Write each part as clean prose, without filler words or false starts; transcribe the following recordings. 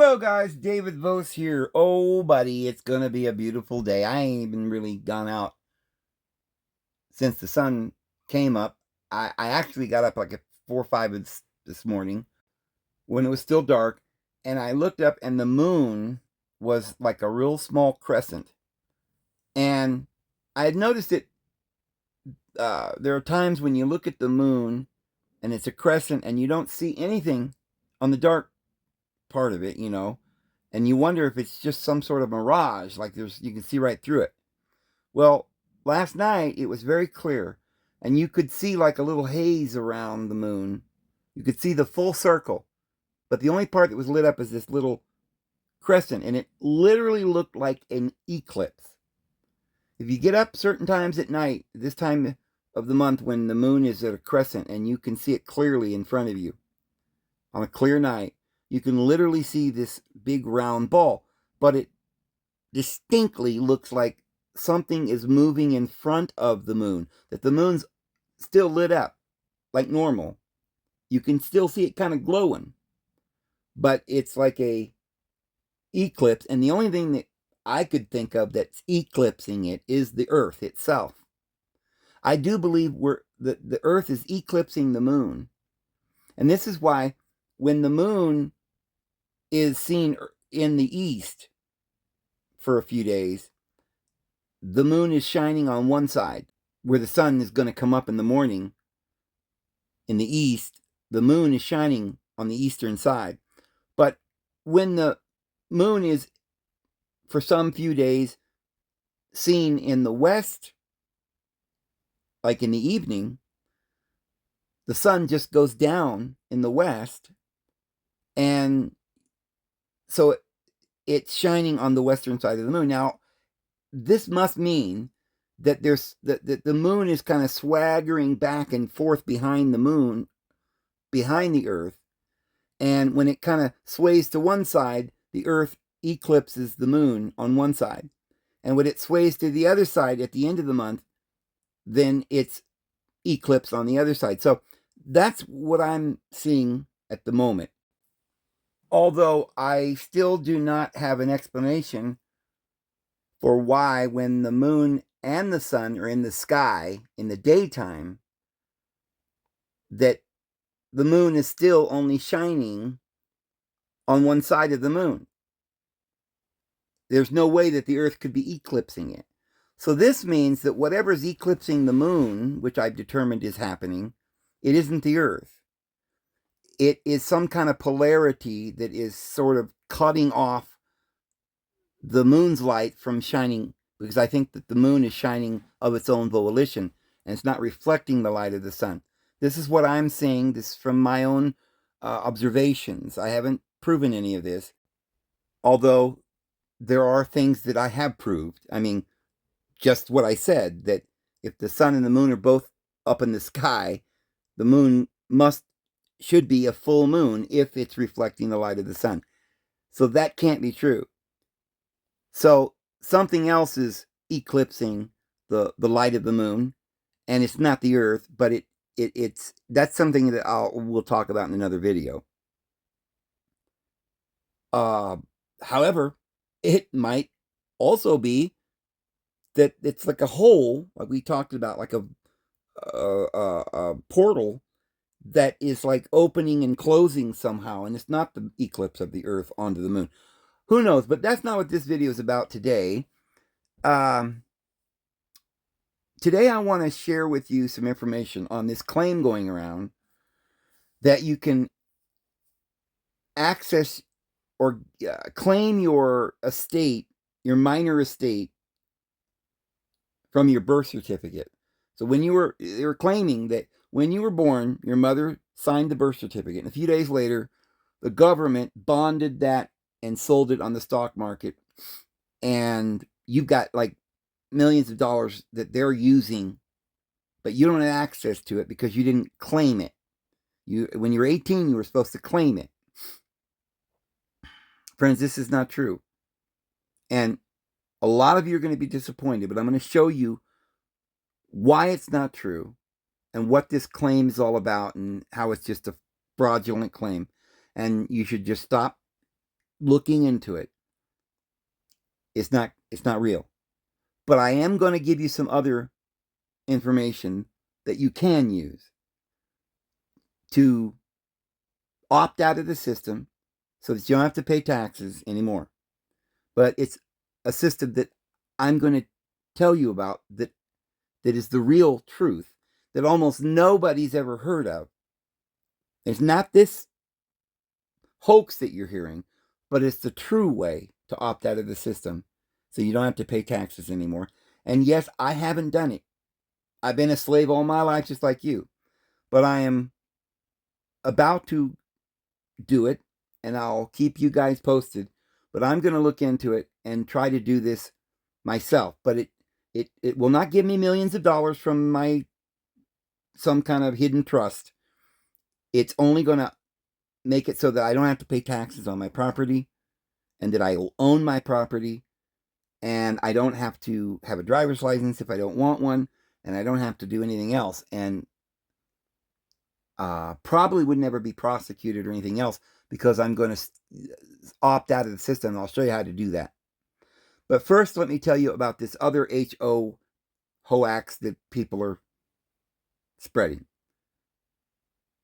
Hello guys, David Vose here. Oh buddy, it's gonna be a beautiful day. I ain't even really gone out since the sun came up. I actually got up like at 4 or 5 this morning when it was still dark, and I looked up and the moon was like a real small crescent. And I had noticed it. There are times when you look at the moon and it's a crescent and you don't see anything on the dark part of it, and you wonder if it's just some sort of mirage, like you can see right through it. Well, last night it was very clear, and you could see like a little haze around the moon. You could see the full circle, but the only part that was lit up is this little crescent, and it literally looked like an eclipse. If you get up certain times at night, this time of the month when the moon is at a crescent and you can see it clearly in front of you on a clear night, you can literally see this big round ball, but it distinctly looks like something is moving in front of the moon, that the moon's still lit up like normal. You can still see it kind of glowing, but it's like a eclipse, and the only thing that I could think of that's eclipsing it is the Earth itself. I do believe the Earth is eclipsing the moon, and this is why when the moon is seen in the east for a few days, the moon is shining on one side where the sun is going to come up in the morning. In the east, the moon is shining on the eastern side. But when the moon is, for some few days, seen in the west, like in the evening, the sun just goes down in the west, and so it's shining on the western side of the moon. Now, this must mean that the moon is kind of swaggering back and forth behind the moon, behind the Earth, and when it kind of sways to one side, the Earth eclipses the moon on one side, and when it sways to the other side at the end of the month, then it's eclipse on the other side. So that's what I'm seeing at the moment. Although I still do not have an explanation for why, when the moon and the sun are in the sky in the daytime, that the moon is still only shining on one side of the moon. There's no way that the Earth could be eclipsing it. So this means that whatever's eclipsing the moon, which I've determined is happening, it isn't the Earth. It is some kind of polarity that is sort of cutting off the moon's light from shining, because I think that the moon is shining of its own volition, and it's not reflecting the light of the sun. This is what I'm seeing. This is from my own observations. I haven't proven any of this, although there are things that I have proved. I mean, just what I said, that if the sun and the moon are both up in the sky, the moon should be a full moon if it's reflecting the light of the sun. So that can't be true. So something else is eclipsing the light of the moon, and it's not the Earth, but that's something that we'll talk about in another video. However, it might also be that it's like a hole, like we talked about, like a portal that is like opening and closing somehow, and it's not the eclipse of the Earth onto the moon. Who knows? But that's not what this video is about today. Today I want to share with you some information on this claim going around that you can access or claim your estate, your minor estate, from your birth certificate. So they were claiming that when you were born, your mother signed the birth certificate, and a few days later, the government bonded that and sold it on the stock market, and you've got like millions of dollars that they're using, but you don't have access to it because you didn't claim it. When you were 18, you were supposed to claim it. Friends, this is not true. And a lot of you are going to be disappointed, but I'm going to show you why it's not true and what this claim is all about and how it's just a fraudulent claim. And you should just stop looking into it. It's not real. But I am going to give you some other information that you can use to opt out of the system so that you don't have to pay taxes anymore. But it's a system that I'm going to tell you about that is the real truth that almost nobody's ever heard of. It's not this hoax that you're hearing, but it's the true way to opt out of the system so you don't have to pay taxes anymore. And yes, I haven't done it. I've been a slave all my life just like you. But I am about to do it, and I'll keep you guys posted. But I'm going to look into it and try to do this myself. But it will not give me millions of dollars from some kind of hidden trust. It's only going to make it so that I don't have to pay taxes on my property, and that I will own my property, and I don't have to have a driver's license if I don't want one, and I don't have to do anything else, and probably would never be prosecuted or anything else because I'm going to opt out of the system, and I'll show you how to do that. But first, let me tell you about this other hoax that people are spreading.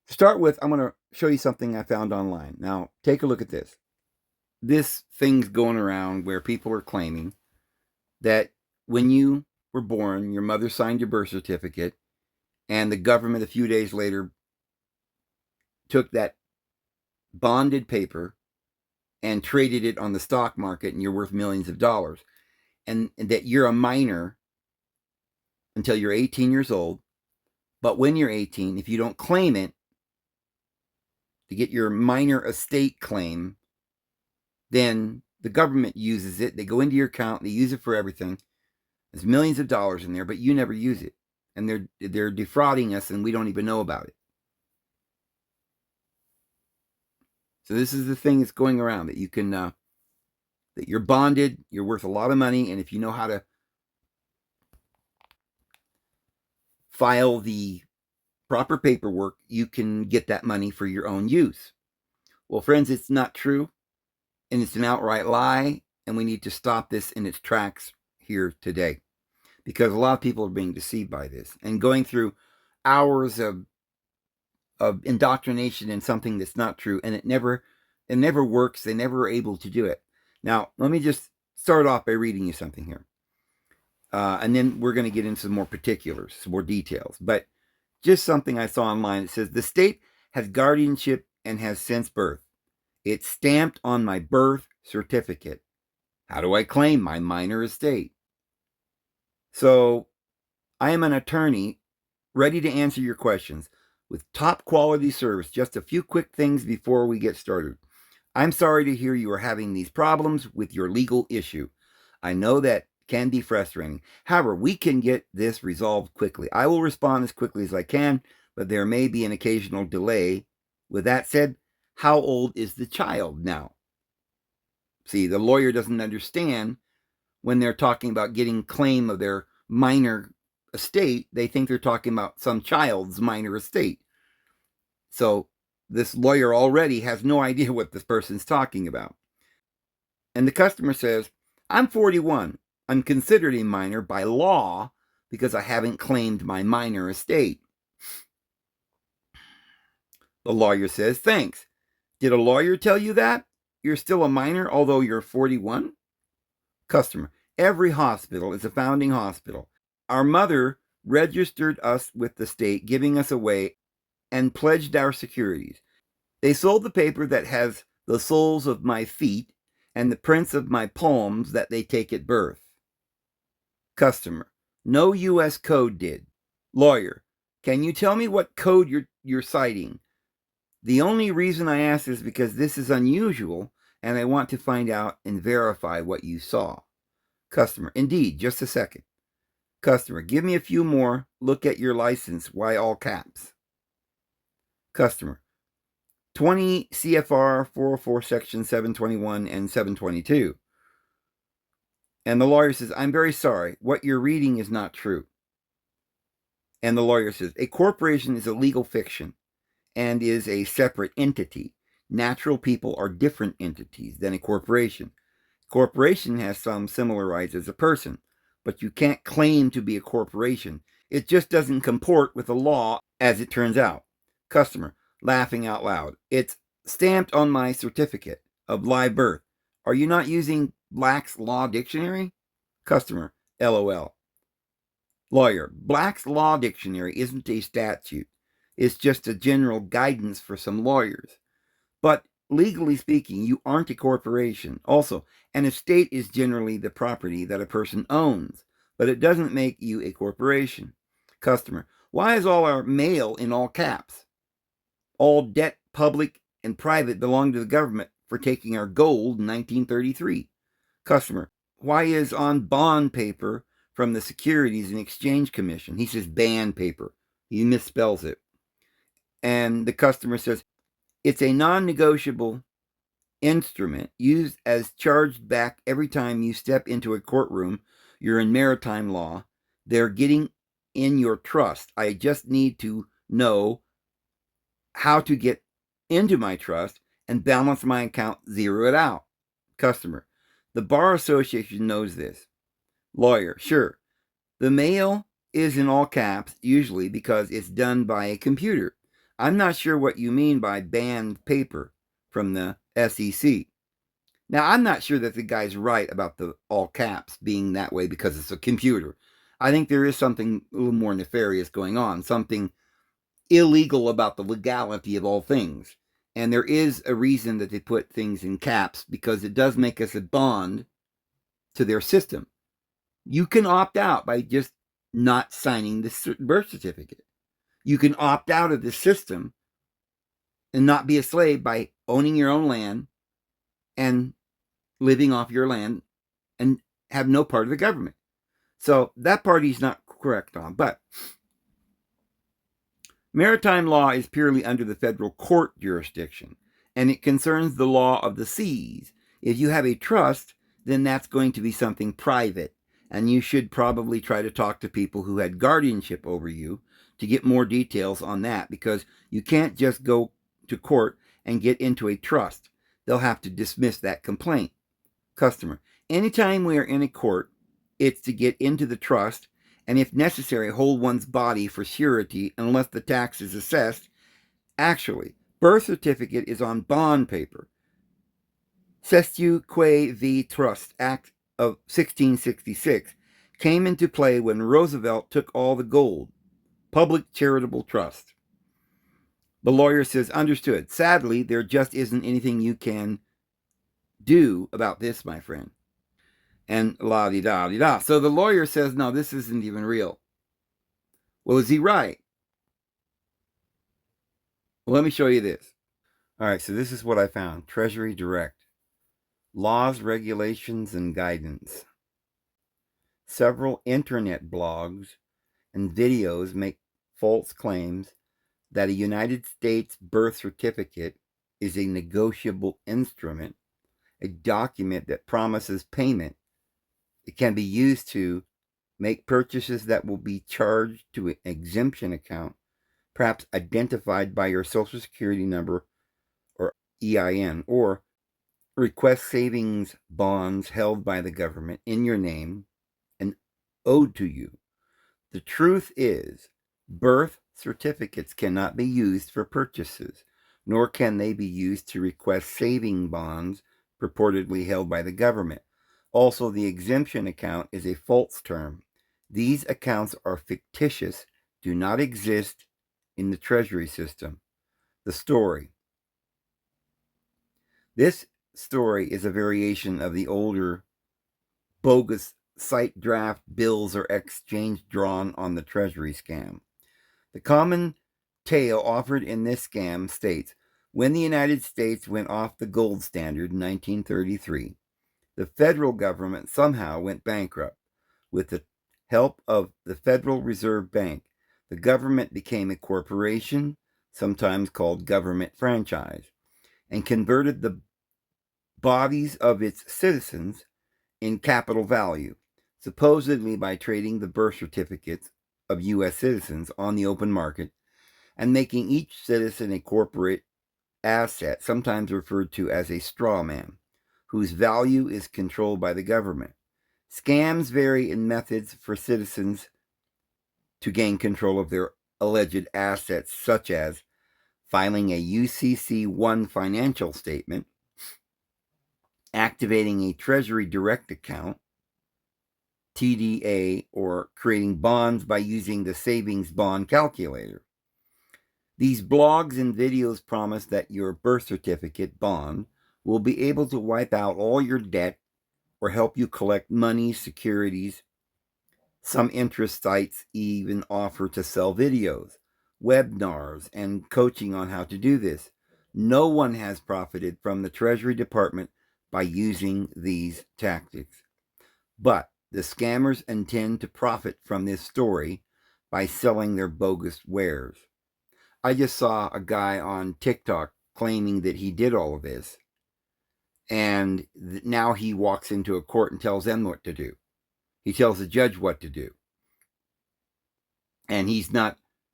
To start with, I'm going to show you something I found online. Now, take a look at this. This thing's going around where people are claiming that when you were born, your mother signed your birth certificate, and the government a few days later took that bonded paper and traded it on the stock market, and you're worth millions of dollars, and that you're a minor until you're 18 years old. But when you're 18, if you don't claim it to get your minor estate claim, then the government uses it. They go into your account, they use it for everything. There's millions of dollars in there, but you never use it, and they're defrauding us, and we don't even know about it. So this is the thing that's going around, that you can that you're bonded, you're worth a lot of money, and if you know how to file the proper paperwork, you can get that money for your own use. Well, friends, it's not true, and it's an outright lie, and we need to stop this in its tracks here today, because a lot of people are being deceived by this and going through hours of indoctrination in something that's not true, and it never works. They never are able to do it. Now, let me just start off by reading you something here, and then we're going to get into some more particulars, some more details. But just something I saw online. It says, the state has guardianship and has since birth. It's stamped on my birth certificate. How do I claim my minor estate? So I am an attorney ready to answer your questions with top quality service. Just a few quick things before we get started. I'm sorry to hear you are having these problems with your legal issue. I know that can be frustrating. However, we can get this resolved quickly. I will respond as quickly as I can, but there may be an occasional delay. With that said, how old is the child now? See, the lawyer doesn't understand when they're talking about getting claim of their minor estate. They think they're talking about some child's minor estate. So this lawyer already has no idea what this person's talking about. And the customer says, I'm 41. I'm considered a minor by law because I haven't claimed my minor estate. The lawyer says, thanks. Did a lawyer tell you that? You're still a minor although you're 41? Customer, every hospital is a founding hospital. Our mother registered us with the state, giving us away, and pledged our securities. They sold the paper that has the soles of my feet and the prints of my palms that they take at birth. Customer, no U.S. code did. Lawyer, can you tell me what code you're citing? The only reason I ask is because this is unusual, and I want to find out and verify what you saw. Customer, indeed, just a second. Customer, give me a few more. Look at your license. Why all caps? Customer, 20 CFR 404 section 721 and 722. And the lawyer says, I'm very sorry. What you're reading is not true. And the lawyer says, a corporation is a legal fiction and is a separate entity. natural people are different entities than a corporation. Corporation has some similar rights as a person, but you can't claim to be a corporation. It just doesn't comport with the law, as it turns out. Customer, laughing out loud. It's stamped on my certificate of live birth. Are you not using Black's Law Dictionary? Customer, LOL. Lawyer, Black's Law Dictionary isn't a statute. It's just a general guidance for some lawyers. But legally speaking, you aren't a corporation. Also, an estate is generally the property that a person owns, but it doesn't make you a corporation. Customer, why is all our mail in all caps? All debt, public and private, belong to the government for taking our gold in 1933. Customer, why is on bond paper from the Securities and Exchange Commission? He says band paper. He misspells it. And the customer says, it's a non-negotiable instrument used as charged back every time you step into a courtroom. You're in maritime law. They're getting in your trust. I just need to know how to get into my trust and balance my account, zero it out. Customer, the Bar Association knows this. Lawyer, sure. The mail is in all caps, usually because it's done by a computer. I'm not sure what you mean by banned paper from the SEC. Now, I'm not sure that the guy's right about the all caps being that way because it's a computer. I think there is something a little more nefarious going on, something illegal about the legality of all things. And there is a reason that they put things in caps, because it does make us a bond to their system. You can opt out by just not signing the birth certificate. You can opt out of the system and not be a slave by owning your own land and living off your land and have no part of the government. So that part he's not correct on. But maritime law is purely under the federal court jurisdiction, and it concerns the law of the seas. If you have a trust, then that's going to be something private, and you should probably try to talk to people who had guardianship over you to get more details on that, because you can't just go to court and get into a trust. They'll have to dismiss that complaint. Customer, anytime we are in a court, it's to get into the trust, and if necessary, hold one's body for surety unless the tax is assessed. Actually, birth certificate is on bond paper. Cestui Que v. Trust Act of 1666 came into play when Roosevelt took all the gold. Public charitable trust. The lawyer says, understood. Sadly, there just isn't anything you can do about this, my friend. And la-di-da-di-da. So the lawyer says, no, this isn't even real. Well, is he right? Well, let me show you this. All right, so this is what I found. Treasury Direct. Laws, regulations, and guidance. Several internet blogs and videos make false claims that a United States birth certificate is a negotiable instrument, a document that promises payment. It can be used to make purchases that will be charged to an exemption account, perhaps identified by your Social Security number or EIN, or request savings bonds held by the government in your name and owed to you. The truth is, birth certificates cannot be used for purchases, nor can they be used to request saving bonds purportedly held by the government. Also, the exemption account is a false term. These accounts are fictitious, do not exist in the Treasury system. The story. This story is a variation of the older bogus site draft bills or exchange drawn on the Treasury scam. The common tale offered in this scam states, when the United States went off the gold standard in 1933, the federal government somehow went bankrupt. With the help of the Federal Reserve Bank, the government became a corporation, sometimes called government franchise, and converted the bodies of its citizens in capital value, supposedly by trading the birth certificates of U.S. citizens on the open market and making each citizen a corporate asset, sometimes referred to as a straw man, whose value is controlled by the government. Scams vary in methods for citizens to gain control of their alleged assets, such as filing a UCC-1 financial statement, activating a Treasury Direct account, TDA, or creating bonds by using the savings bond calculator. These blogs and videos promise that your birth certificate bond will be able to wipe out all your debt or help you collect money, securities. Some interest sites even offer to sell videos, webinars, and coaching on how to do this. No one has profited from the Treasury Department by using these tactics. But the scammers intend to profit from this story by selling their bogus wares. I just saw a guy on TikTok claiming that he did all of this, and now he walks into a court and tells them what to do. He tells the judge what to do. And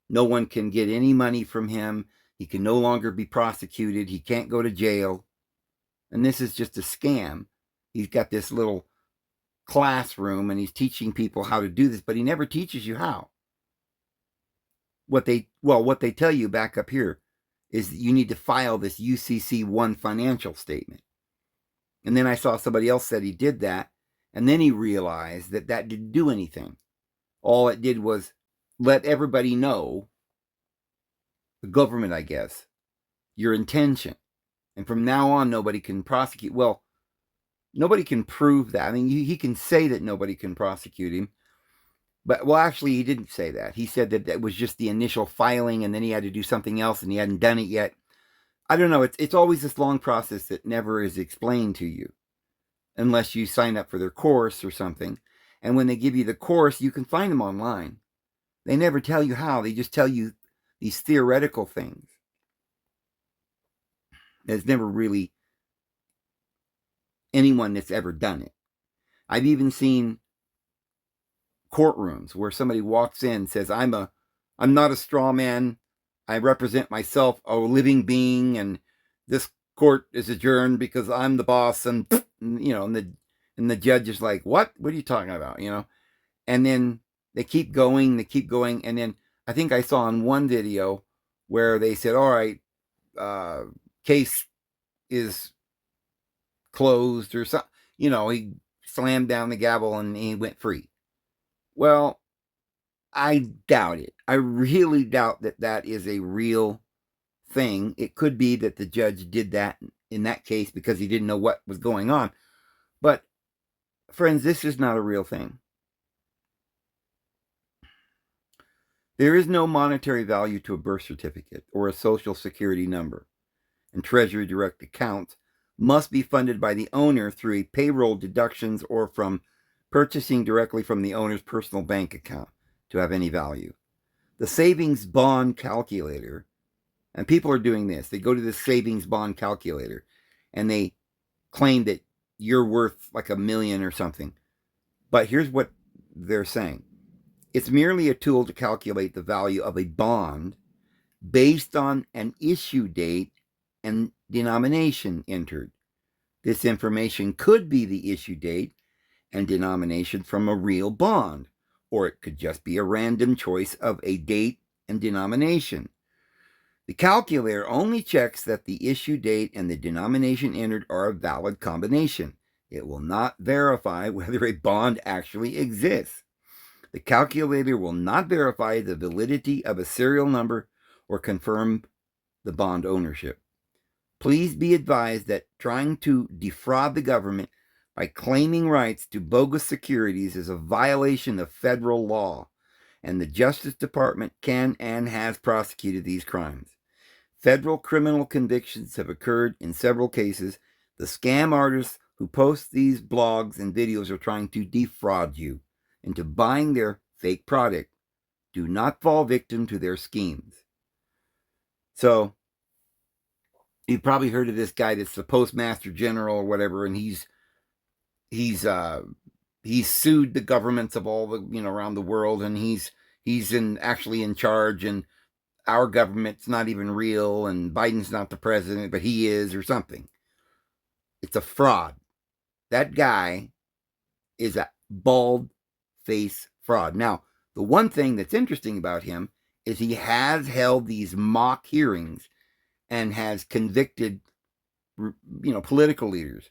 no one can get any money from him. He can no longer be prosecuted. He can't go to jail. And this is just a scam. He's got this little classroom and he's teaching people how to do this, but he never teaches you how. What they tell you back up here is that you need to file this UCC-1 financial statement. And then I saw somebody else said he did that, and then he realized that didn't do anything. All it did was let everybody know, the government, I guess, your intention. And from now on, nobody can prosecute. Well, nobody can prove that. I mean, he can say that nobody can prosecute him. But, well, actually, he didn't say that. He said that was just the initial filing, and then he had to do something else, and he hadn't done it yet. I don't know. It's always this long process that never is explained to you unless you sign up for their course or something. And when they give you the course, you can find them online. They never tell you how. They just tell you these theoretical things. There's never really anyone that's ever done it. I've even seen courtrooms where somebody walks in and says, I'm not a straw man. I represent myself, a living being, and this court is adjourned because I'm the boss. And the judge is like, what are you talking about? And then they keep going, and then I think I saw in one video where they said, all right, case is closed or something. He slammed down the gavel and he went free. Well, I doubt it. I really doubt that is a real thing. It could be that the judge did that in that case because he didn't know what was going on. But, friends, this is not a real thing. There is no monetary value to a birth certificate or a social security number, and Treasury Direct accounts must be funded by the owner through a payroll deductions or from purchasing directly from the owner's personal bank account to have any value. The savings bond calculator, and people are doing this, they go to the savings bond calculator and they claim that you're worth like $1 million or something. But here's what they're saying. It's merely a tool to calculate the value of a bond based on an issue date and denomination entered. This information could be the issue date and denomination from a real bond, or it could just be a random choice of a date and denomination. The calculator only checks that the issue date and the denomination entered are a valid combination. It will not verify whether a bond actually exists. The calculator will not verify the validity of a serial number or confirm the bond ownership. Please be advised that trying to defraud the government by claiming rights to bogus securities is a violation of federal law, and the Justice Department can and has prosecuted these crimes. Federal criminal convictions have occurred in several cases. The scam artists who post these blogs and videos are trying to defraud you into buying their fake product. Do not fall victim to their schemes. So, you've probably heard of this guy that's the Postmaster General or whatever, and he's sued the governments of all the around the world, and he's actually in charge. And our government's not even real and Biden's not the president, but he is, or something. It's a fraud. That guy is a bald face fraud. Now, the one thing that's interesting about him is he has held these mock hearings and has convicted, political leaders,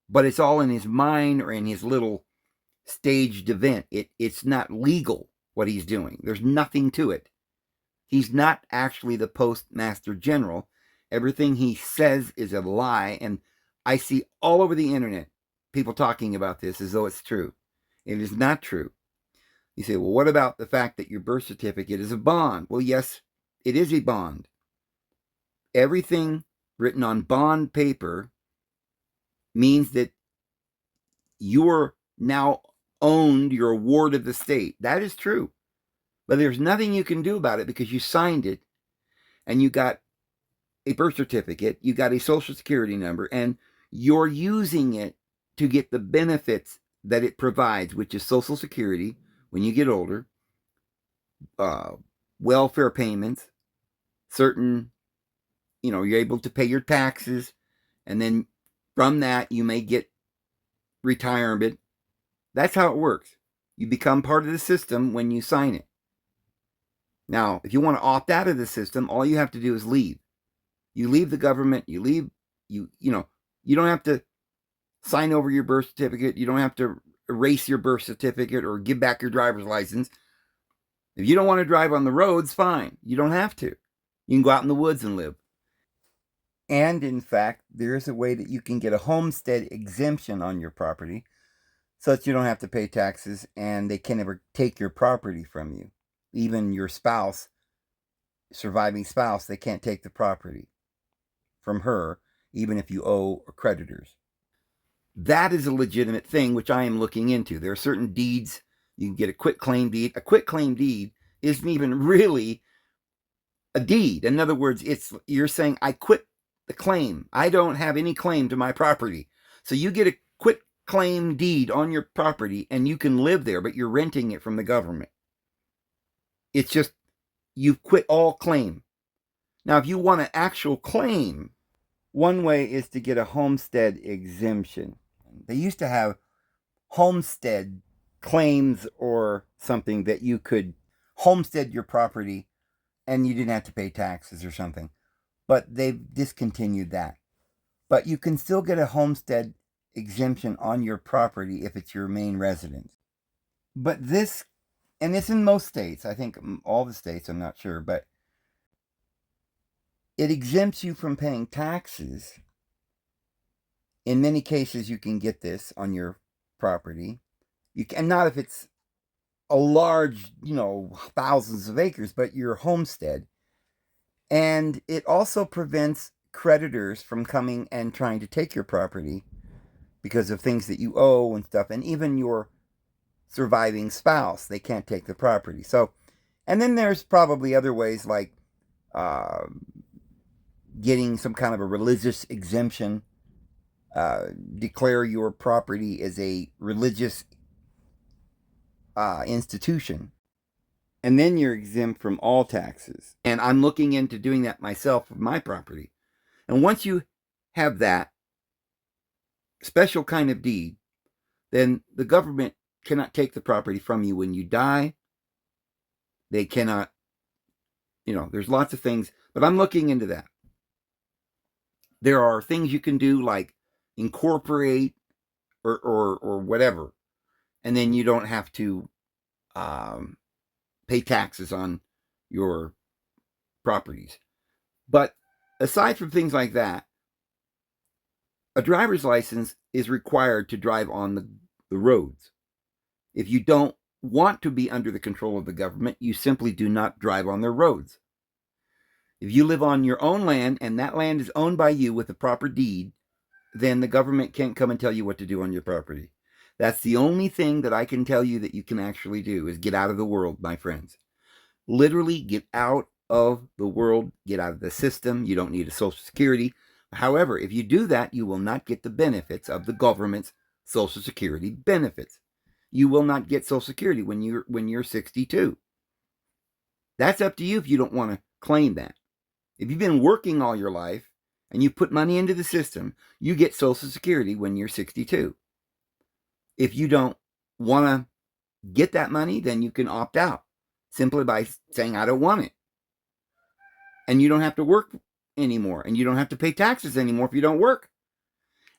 but it's all in his mind or in his little staged event. It's not legal what he's doing. There's nothing to it. He's not actually the Postmaster General. Everything he says is a lie, and I see all over the internet people talking about this as though it's true. It is not true. You say, well, what about the fact that your birth certificate is a bond? Well, yes, it is a bond. Everything written on bond paper means that you're now owned, you're a ward of the state. That is true. But there's nothing you can do about it because you signed it and you got a birth certificate, you got a social security number, and you're using it to get the benefits that it provides, which is social security when you get older, welfare payments, certain, you're able to pay your taxes, and then from that you may get retirement. That's how it works. You become part of the system when you sign it. Now, if you want to opt out of the system, all you have to do is leave. You leave the government, you don't have to sign over your birth certificate, you don't have to erase your birth certificate or give back your driver's license. If you don't want to drive on the roads, fine. You don't have to. You can go out in the woods and live. And in fact, there is a way that you can get a homestead exemption on your property so that you don't have to pay taxes and they can never take your property from you. Even your spouse, surviving spouse, they can't take the property from her, even if you owe creditors. That is a legitimate thing, which I am looking into. There are certain deeds. You can get a quitclaim deed. A quitclaim deed isn't even really a deed. In other words, you're saying, I quit the claim. I don't have any claim to my property. So you get a quitclaim deed on your property and you can live there, but you're renting it from the government. It's just, you've quit all claim. Now, if you want an actual claim, one way is to get a homestead exemption. They used to have homestead claims or something that you could homestead your property and you didn't have to pay taxes or something. But they've discontinued that. But you can still get a homestead exemption on your property if it's your main residence. But this, and it's in most states, I think all the states, I'm not sure, but it exempts you from paying taxes. In many cases, you can get this on your property. You can not if it's a large, thousands of acres, but your homestead. And it also prevents creditors from coming and trying to take your property because of things that you owe and stuff. And even your surviving spouse, they can't take the property. So, and then there's probably other ways like getting some kind of a religious exemption. Declare your property as a religious institution, and then you're exempt from all taxes. And I'm looking into doing that myself with my property. And once you have that special kind of deed, then the government cannot take the property from you when you die. They cannot, there's lots of things, but I'm looking into that. There are things you can do like incorporate or whatever, and then you don't have to pay taxes on your properties. But aside from things like that, a driver's license is required to drive on the roads. If you don't want to be under the control of the government, you simply do not drive on their roads. If you live on your own land and that land is owned by you with a proper deed, then the government can't come and tell you what to do on your property. That's the only thing that I can tell you that you can actually do is get out of the world, my friends. Literally get out of the world, get out of the system. You don't need a Social Security. However, if you do that, you will not get the benefits of the government's Social Security benefits. You will not get Social Security when you're 62. That's up to you if you don't want to claim that. If you've been working all your life and you put money into the system, you get Social Security when you're 62. If you don't want to get that money, then you can opt out simply by saying, I don't want it. And you don't have to work anymore. And you don't have to pay taxes anymore if you don't work.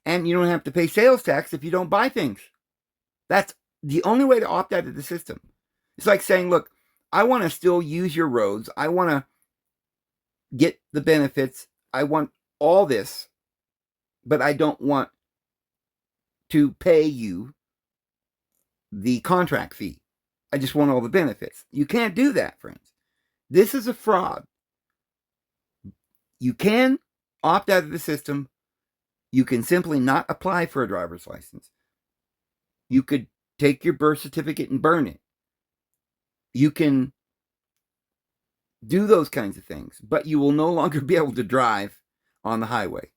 And you don't have to pay sales tax if you don't buy things. That's the only way to opt out of the system. It's like saying, look, I want to still use your roads. I want to get the benefits. I want all this, but I don't want to pay you the contract fee. I just want all the benefits. You can't do that, friends. This is a fraud. You can opt out of the system. You can simply not apply for a driver's license. You could take your birth certificate and burn it. You can do those kinds of things, but you will no longer be able to drive on the highway.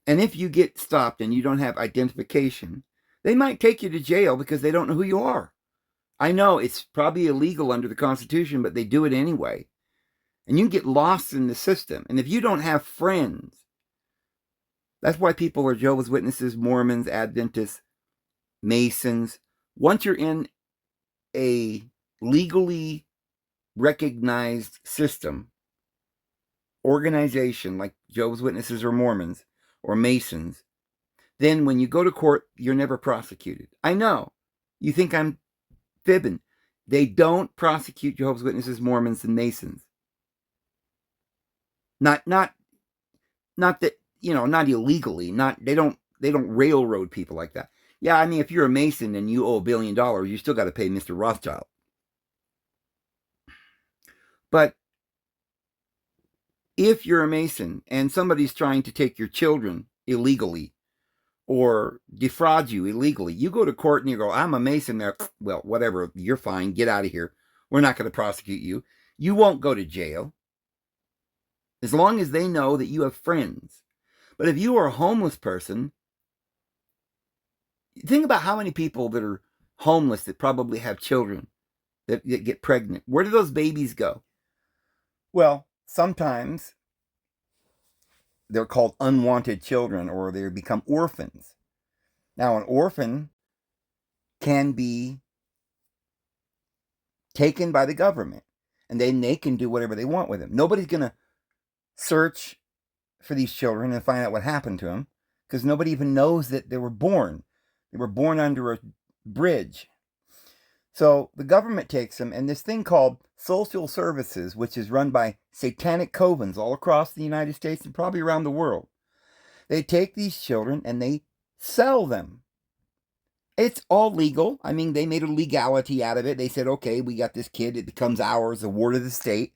And if you get stopped and you don't have identification, they might take you to jail because they don't know who you are. I know it's probably illegal under the Constitution, but they do it anyway. And you can get lost in the system. And if you don't have friends, that's why people are Jehovah's Witnesses, Mormons, Adventists, Masons. Once you're in a legally recognized system, organization like Jehovah's Witnesses or Mormons or Masons, then when you go to court, you're never prosecuted. I know. You think I'm fibbing. They don't prosecute Jehovah's Witnesses, Mormons, and Masons. Not that, not illegally. They don't railroad people like that. Yeah, I mean, if you're a Mason and you owe $1 billion, you still got to pay Mr. Rothschild. But if you're a Mason and somebody's trying to take your children illegally or defraud you illegally, you go to court and you go, I'm a Mason there. Well, whatever, you're fine. Get out of here. We're not going to prosecute you. You won't go to jail as long as they know that you have friends. But if you are a homeless person, think about how many people that are homeless that probably have children that get pregnant. Where do those babies go? Well, sometimes they're called unwanted children or they become orphans. Now, an orphan can be taken by the government and then they can do whatever they want with them. Nobody's going to search for these children and find out what happened to them because nobody even knows that they were born. They were born under a bridge. So the government takes them, and this thing called social services, which is run by satanic covens all across the United States and probably around the world, they take these children and they sell them. It's all legal. I mean, they made a legality out of it. They said, okay, we got this kid. It becomes ours, a ward of the state.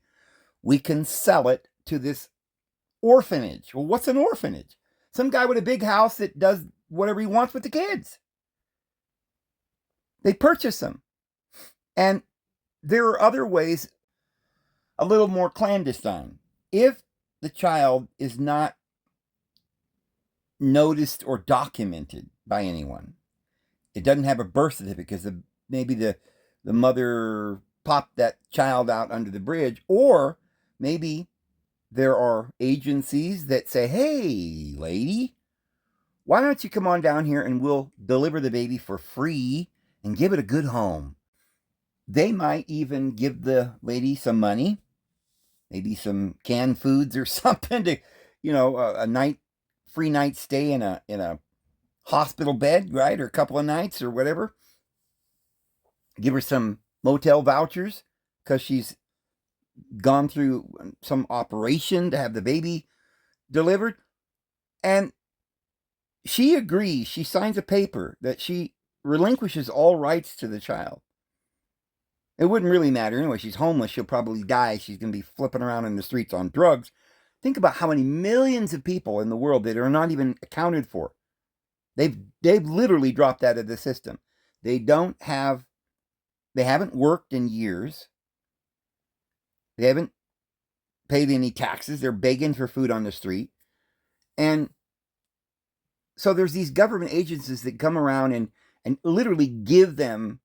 We can sell it to this orphanage. Well, what's an orphanage? Some guy with a big house that does whatever he wants with the kids. They purchase them. And there are other ways, a little more clandestine. If the child is not noticed or documented by anyone, it doesn't have a birth certificate because maybe the mother popped that child out under the bridge, or maybe there are agencies that say, hey, lady, why don't you come on down here and we'll deliver the baby for free and give it a good home. They might even give the lady some money, maybe some canned foods or something to, a free night stay in a hospital bed, right? Or a couple of nights or whatever. Give her some motel vouchers because she's gone through some operation to have the baby delivered. And she agrees, she signs a paper that she relinquishes all rights to the child. It wouldn't really matter anyway. She's homeless. She'll probably die. She's going to be flipping around in the streets on drugs. Think about how many millions of people in the world that are not even accounted for. They've literally dropped out of the system. They haven't worked in years. They haven't paid any taxes. They're begging for food on the street. And so there's these government agencies that come around and literally give them,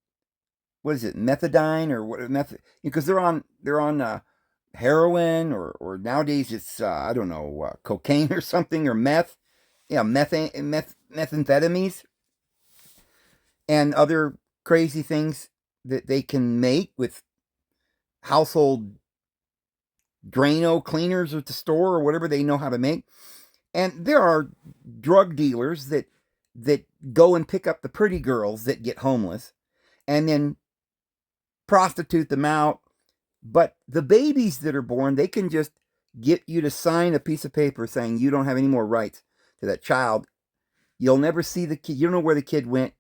what is it, methadone or what, because they're on heroin, or nowadays it's, I don't know, cocaine or something, or meth. Yeah, methamphetamines and other crazy things that they can make with household Drano cleaners at the store or whatever they know how to make. And there are drug dealers that go and pick up the pretty girls that get homeless and then prostitute them out. But the babies that are born, they can just get you to sign a piece of paper saying you don't have any more rights to that child. You'll never see the kid. You don't know where the kid went.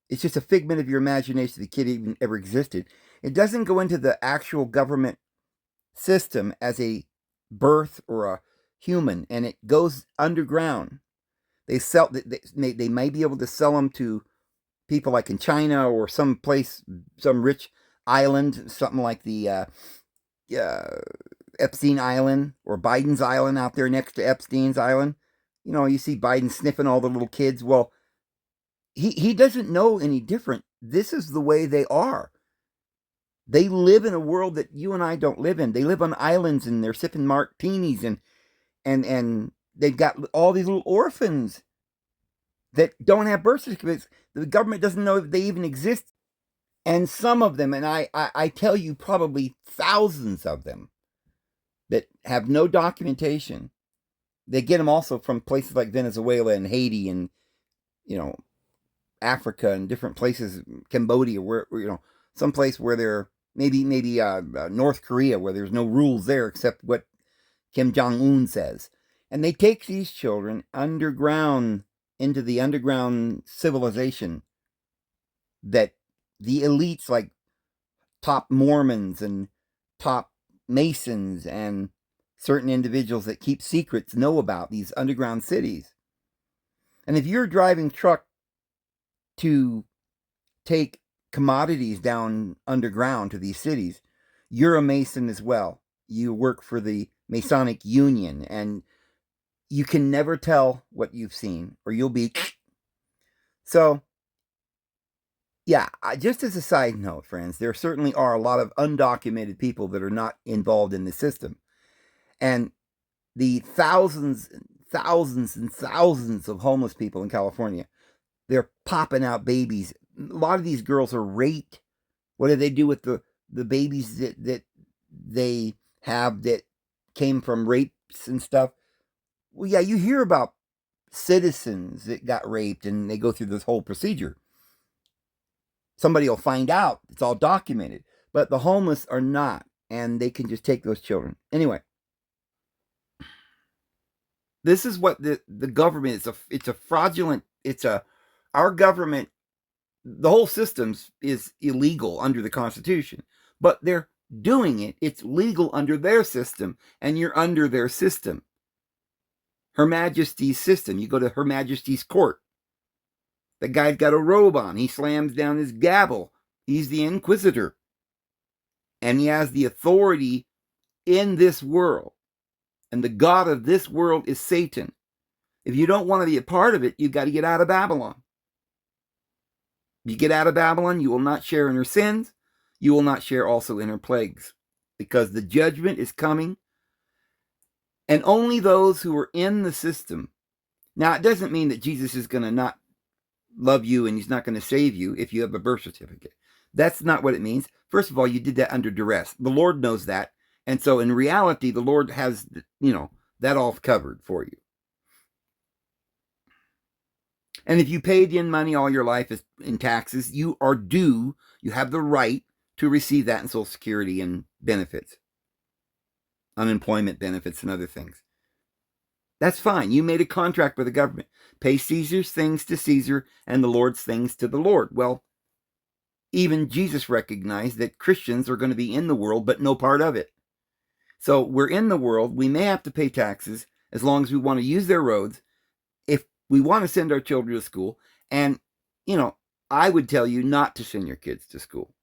It's just a figment of your imagination the kid even ever existed. It doesn't go into the actual government system as a birth or a human, and it goes underground. They may be able to sell them to people like in China or some place, some rich island, something like the Epstein Island or Biden's Island out there next to Epstein's Island. You know, you see Biden sniffing all the little kids. Well, he doesn't know any different. This is the way they are. They live in a world that you and I don't live in. They live on islands and they're sipping martinis and they've got all these little orphans that don't have birth certificates. The government doesn't know if they even exist. And some of them, and I tell you probably thousands of them that have no documentation. They get them also from places like Venezuela and Haiti and, you know, Africa and different places, Cambodia, where, you know, some place where they're maybe North Korea, where there's no rules there except what Kim Jong-un says. And they take these children underground into the underground civilization that the elites like top Mormons and top Masons and certain individuals that keep secrets know about these underground cities. And if you're driving truck to take commodities down underground to these cities, you're a Mason as well. You work for the Masonic Union, and you can never tell what you've seen, or you'll be. So, yeah, just as a side note, friends, there certainly are a lot of undocumented people that are not involved in the system. And the thousands and thousands and thousands of homeless people in California, they're popping out babies. A lot of these girls are raped. What do they do with the babies that they have that came from rapes and stuff? Well, yeah, you hear about citizens that got raped and they go through this whole procedure. Somebody will find out. It's all documented. But the homeless are not, and they can just take those children. Anyway, this is what the government is. It's a fraudulent. Our government. The whole system is illegal under the Constitution, but they're doing it. It's legal under their system, and you're under their system. Her Majesty's system. You go to Her Majesty's court. The guy's got a robe on. He slams down his gavel. He's the inquisitor. And he has the authority in this world. And the God of this world is Satan. If you don't want to be a part of it, you've got to get out of Babylon. You get out of Babylon, you will not share in her sins. You will not share also in her plagues. Because the judgment is coming. And only those who are in the system. Now, it doesn't mean that Jesus is going to not love you and he's not going to save you if you have a birth certificate. That's not what it means. First of all, you did that under duress. The Lord knows that. And so in reality, the Lord has, that all covered for you. And if you paid in money all your life in taxes, you are due, you have the right to receive that in Social Security and benefits, unemployment benefits and other things. That's fine. You made a contract with the government. Pay Caesar's things to Caesar and the Lord's things to the Lord. Well, even Jesus recognized that Christians are going to be in the world, but no part of it. So we're in the world. We may have to pay taxes as long as we want to use their roads. If we want to send our children to school, and, I would tell you not to send your kids to school.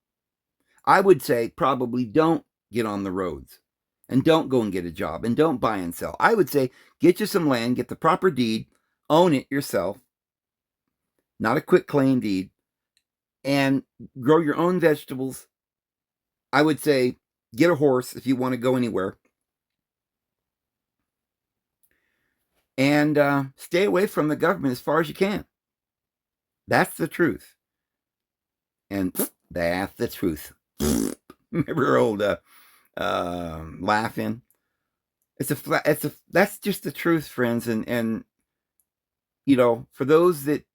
I would say probably don't get on the roads and don't go and get a job and don't buy and sell. I would say get you some land, get the proper deed, own it yourself, not a quick claim deed, and grow your own vegetables. I would say get a horse if you want to go anywhere. And stay away from the government as far as you can. That's the truth. And that's the truth. Remember old laughing? That's just the truth, friends. And for those that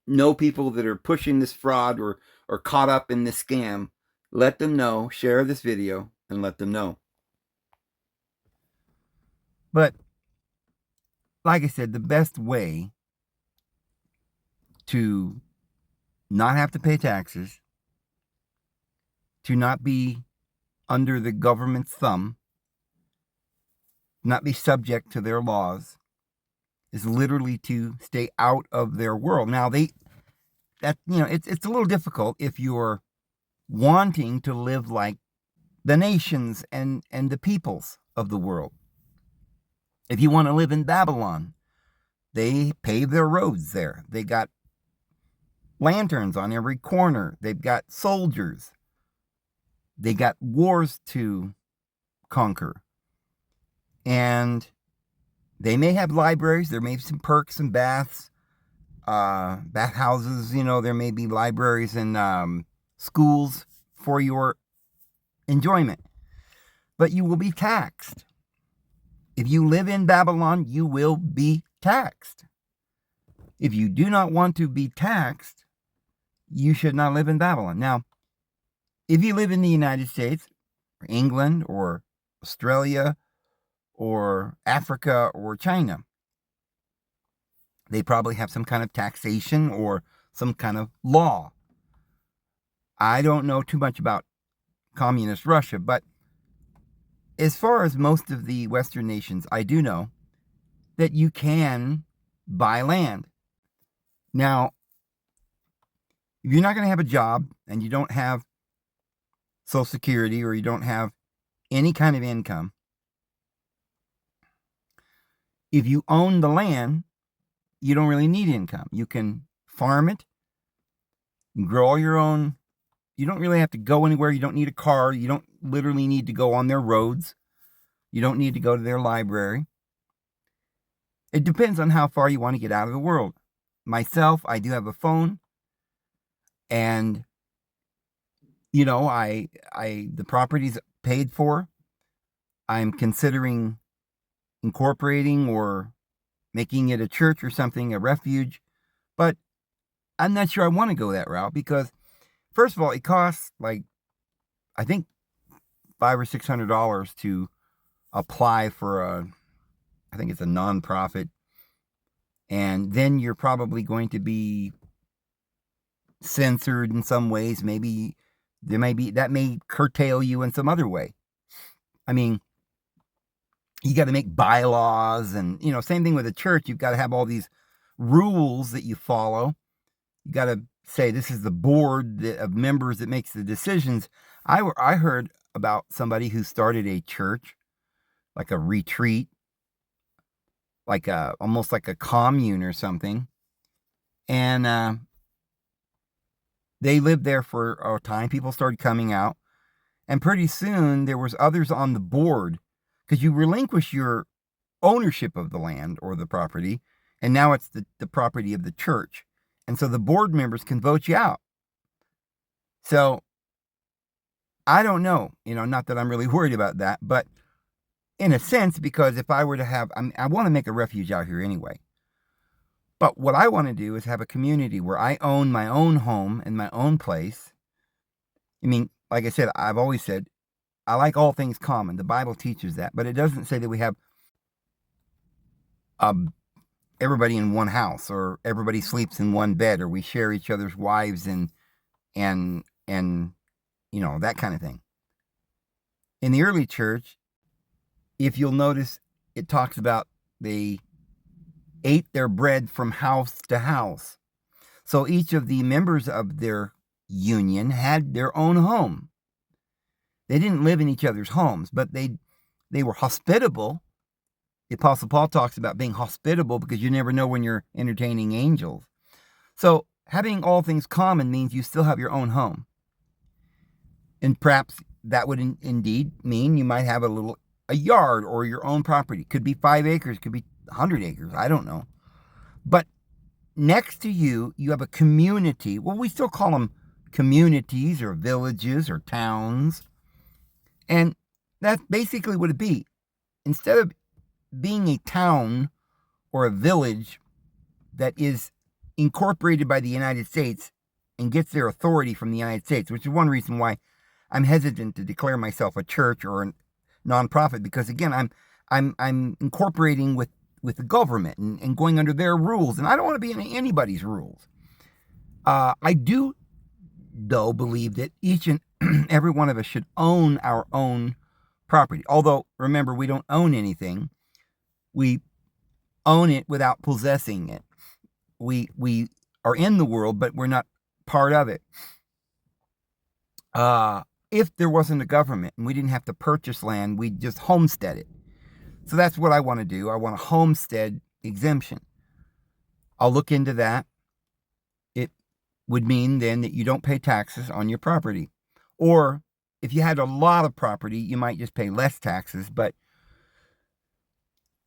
know people that are pushing this fraud or caught up in this scam, let them know. Share this video and let them know. But like I said, the best way to not have to pay taxes, to not be under the government's thumb, not be subject to their laws, is literally to stay out of their world. Now, it's a little difficult if you're wanting to live like the nations and the peoples of the world. If you want to live in Babylon, they pave their roads there. They got lanterns on every corner. They've got soldiers. They got wars to conquer. And they may have libraries. There may be some perks and baths, bathhouses. There may be libraries and schools for your enjoyment. But you will be taxed. If you live in Babylon, you will be taxed. If you do not want to be taxed, you should not live in Babylon. Now, if you live in the United States, or England, or Australia, or Africa, or China, they probably have some kind of taxation or some kind of law. I don't know too much about communist Russia, but as far as most of the Western nations, I do know that you can buy land. Now, if you're not going to have a job and you don't have Social Security or you don't have any kind of income, if you own the land, you don't really need income. You can farm it, you grow all your own. You don't really have to go anywhere. You don't need a car. You don't literally need to go on their roads. You don't need to go to their library. It depends on how far you want to get out of the world. Myself, I do have a phone. And, the property's paid for. I'm considering incorporating or making it a church or something, a refuge. But I'm not sure I want to go that route because, first of all, it costs I think $500 or $600 to apply for I think it's a nonprofit. And then you're probably going to be censored in some ways. Maybe that may curtail you in some other way. I mean, you got to make bylaws and, same thing with a church. You've got to have all these rules that you follow. You got to say this is the board of members that makes the decisions. I heard about somebody who started a church, like a retreat, almost like a commune or something. And they lived there for a time. People started coming out. And pretty soon there was others on the board because you relinquish your ownership of the land or the property. And now it's the property of the church. And so the board members can vote you out. So I don't know, not that I'm really worried about that, but in a sense, because if I were to have, I want to make a refuge out here anyway. But what I want to do is have a community where I own my own home and my own place. I mean, like I said, I've always said, I like all things common. The Bible teaches that, but it doesn't say that we have everybody in one house or everybody sleeps in one bed or we share each other's wives and that kind of thing. In the early church, if you'll notice, it talks about they ate their bread from house to house. So each of the members of their union had their own home. They didn't live in each other's homes, but they were hospitable. The Apostle Paul talks about being hospitable because you never know when you're entertaining angels. So having all things common means you still have your own home. And perhaps that would indeed mean you might have a yard or your own property. Could be 5 acres, could be 100 acres. I don't know. But next to you, you have a community. Well, we still call them communities or villages or towns. And that's basically what it'd be. Instead of being a town or a village that is incorporated by the United States and gets their authority from the United States, which is one reason why I'm hesitant to declare myself a church or a nonprofit, because again, I'm incorporating with the government and going under their rules, and I don't want to be in anybody's rules. I do, though, believe that each and every one of us should own our own property. Although, remember, we don't own anything. We own it without possessing it. We are in the world, but we're not part of it. If there wasn't a government and we didn't have to purchase land, we'd just homestead it. So that's what I want to do. I want a homestead exemption. I'll look into that. It would mean then that you don't pay taxes on your property. Or if you had a lot of property, you might just pay less taxes. But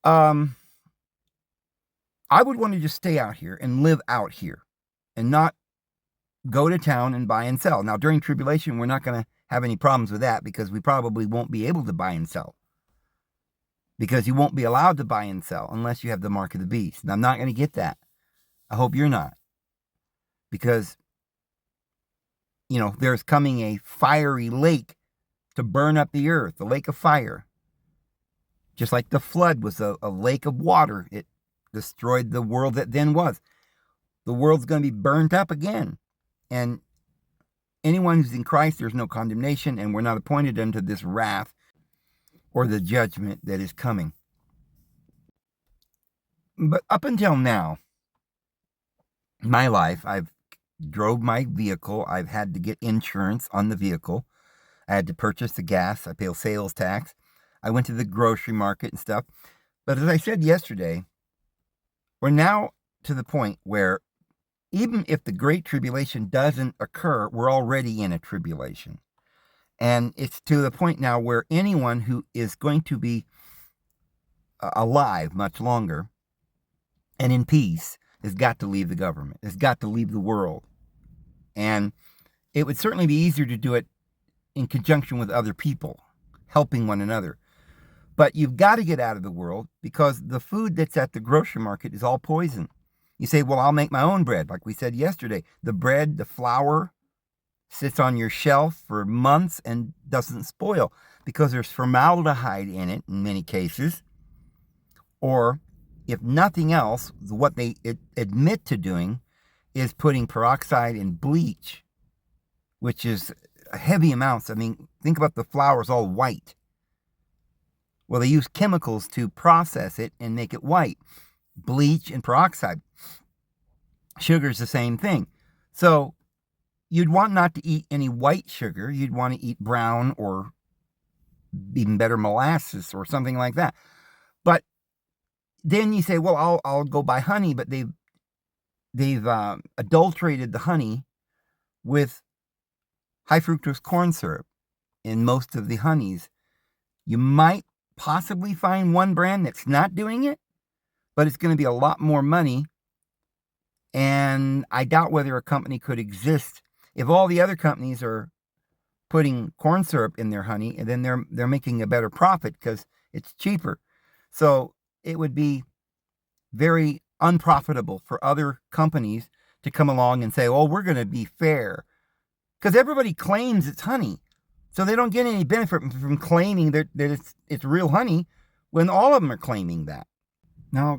I would want to just stay out here and live out here and not go to town and buy and sell. Now, during tribulation, we're not going to have any problems with that because we probably won't be able to buy and sell. Because you won't be allowed to buy and sell unless you have the mark of the beast. And I'm not going to get that. I hope you're not. Because, there's coming a fiery lake to burn up the earth, the lake of fire. Just like the flood was a lake of water. It destroyed the world that then was. The world's going to be burnt up again. And anyone who's in Christ, there's no condemnation, and we're not appointed unto this wrath or the judgment that is coming. But up until now, in my life, I've drove my vehicle. I've had to get insurance on the vehicle. I had to purchase the gas. I pay sales tax. I went to the grocery market and stuff. But as I said yesterday, we're now to the point where even if the Great Tribulation doesn't occur, we're already in a tribulation. And it's to the point now where anyone who is going to be alive much longer and in peace has got to leave the government, has got to leave the world. And it would certainly be easier to do it in conjunction with other people, helping one another. But you've got to get out of the world because the food that's at the grocery market is all poison. You say, well, I'll make my own bread. Like we said yesterday, the bread, the flour, sits on your shelf for months and doesn't spoil because there's formaldehyde in it in many cases. Or if nothing else, what they admit to doing is putting peroxide and bleach, which is heavy amounts. I mean, think about the flour is all white. Well, they use chemicals to process it and make it white. Bleach and peroxide. Sugar's the same thing. So you'd want not to eat any white sugar. You'd want to eat brown or even better molasses or something like that. But then you say, well, I'll go buy honey, but they've adulterated the honey with high fructose corn syrup in most of the honeys. You might possibly find one brand that's not doing it, but it's going to be a lot more money. And I doubt whether a company could exist if all the other companies are putting corn syrup in their honey, and then they're making a better profit because it's cheaper. So it would be very unprofitable for other companies to come along and say, oh, we're going to be fair. Because everybody claims it's honey. So they don't get any benefit from claiming that it's real honey when all of them are claiming that. Now,